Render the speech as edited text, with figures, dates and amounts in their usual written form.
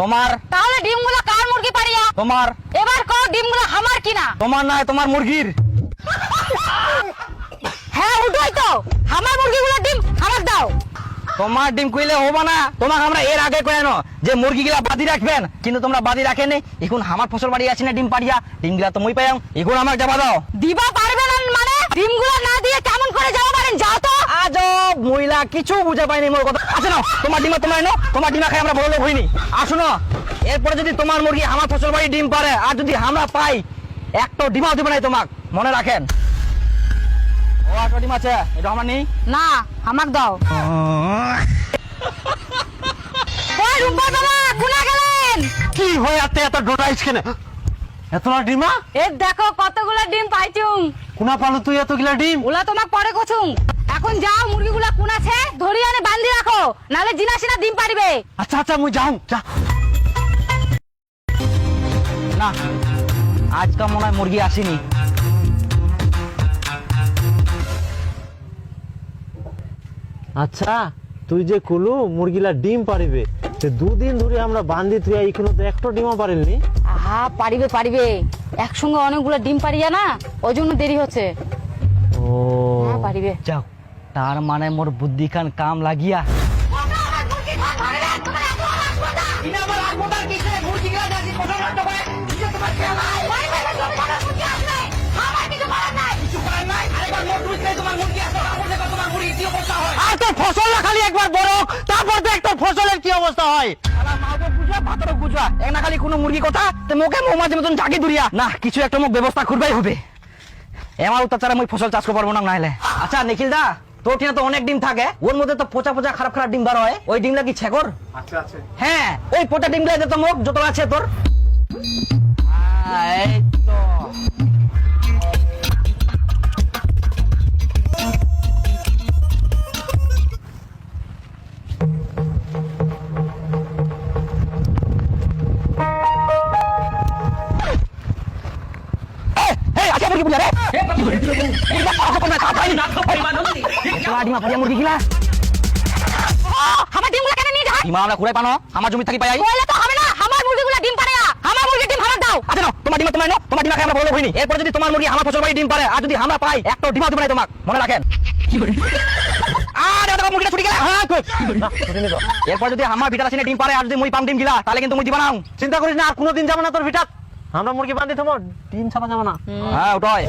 তোমার। তাহলে ডিমগুলো কার মুরগি পাড়িয়া? তোমার। এবার কও ডিমগুলো আমার কিনা? তোমার নয়, তোমার মুরগির। হ্যাঁ উঠোই তো, আমার মুরগিগুলো ডিম আমার দাও। তোমার ডিম কইলে হবো না, তোমাকে আমরা এর আগে কয়ে নো যে মুরগিগুলা বাদি রাখবেন, কিন্তু তোমরা বাদি রাখেনি। এখন আমার ফসল বাড়ি আছে না ডিম পাড়িয়া, ডিমগুলা তো মই পাইয়াম, এখন আমাকে যাবা দাও। দিবা পারবে না মানে? ডিমগুলো না দিয়ে কেমন করে যাবো পারেন? যাও তো। আজব মহিলা, কিছু বুঝে পাইনি মোর কথা। আচ্ছা নাও, তোমার ডিমা তোমার নাও, তোমার ডিমা খাই আমরা বড় লোক হইনি। আসো না, এরপরে যদি তোমার মুরগি আমার ফসল বাড়ি ডিম পারে আর যদি আমরা পাই, একটা ডিমাও দিবে নাই তোমাক, মনে রাখেন। ও একটা ডিম আছে, এটা আমরা নেই না, আমাক দাও। ওই রুম্পা বাবা, কোনা গেলেন? কি হয়ে এত এত ডোটাইস কেন? এতলা ডিমা এ দেখো কতগুলো ডিম পাইছুম। কোনা পালো তুই এতগুলা ডিম? ওলা তোমাক পরে কছুম। এখন যাও, মুরগিগুলা কোন আছে ধরি আনে বান্ধি রাখো, নালে জিনাসিনা ডিম পারিবে। আচ্ছা আচ্ছা, মুই যাও যা। না, আজকে মনে হয় মুরগি আসেনি। আচ্ছা, তুই যে কলু মুরগিলা ডিম পারিবে, সে দুদিন ধরে আমরা বান্ধি তুই এখনো তো একটা ডিমও পারিনি। আহা, পারিবে পারিবে, একসঙ্গে অনেকগুলো ডিম পারিয়া না, ওই জন্য দেরি হচ্ছে। ও হ্যাঁ পারিবে। যাও, তার মানে মোর বুদ্ধি খান কাম লাগিয়া। আর তোর ফসল না খালি একবার বড়, তারপর দেখ তোর ফসলের কি অবস্থা হয়। খালি কোনো মুরগি কথা তো মুখে মৌমাছি মতন জাগি দুরিয়া না, কিছু একটা মুখ ব্যবস্থা করবাই হবে। আমার অত্যাচারে আমি ফসল চাষ করতে পারবো না নাইলে। আচ্ছা নিখিল দা, তোর টিনা তো অনেক ডিম থাকে, ওর মধ্যে তো পচা পচা খারাপ খারাপ ডিম বার হয়, ওই ডিমটা কি ছেকর? আছে আছে। হ্যাঁ, ওই পচা ডিমগুলো দে তো মুখ, যত আছে তোর। এই তো মুরগি গিলা আমার ডিমগুলো কেন নিয়ে যাও? ডিমা আমরা কুড়াই পানো, আমার জমি থাকি পাই। কইলে তো হবে না, আমার মুরগিগুলো ডিম পারিয়া, আমার মুরগি ডিম আমার দাও। আচ্ছা নাও, তোমার ডিমা তোমার নাও, তোমার ডিমা খাই আমরা বড় লোক হইনি। এরপরে যদি তোমার মুরগি আমার ফসল বাড়ি ডিম পারে আর যদি আমরা পাই, একটা ডিমা দিবে না তোমাক, মনে রাখেন। আর এটা মুরগিটা ছুটি গেল। হ্যাঁ কই এরপর যদি আমার ভিটার আসেনি ডিম পারে আর যদি মুই পাম ডিম গিলা, তাহলে কিন্তু মুই দিবা না। চিন্তা করিস না, আর কোনোদিন যাবো না তোর ভিটাত। আমরা মুরগি বান্ধি থামো, ডিম ছাপা যাবো না। হ্যাঁ ওটাই।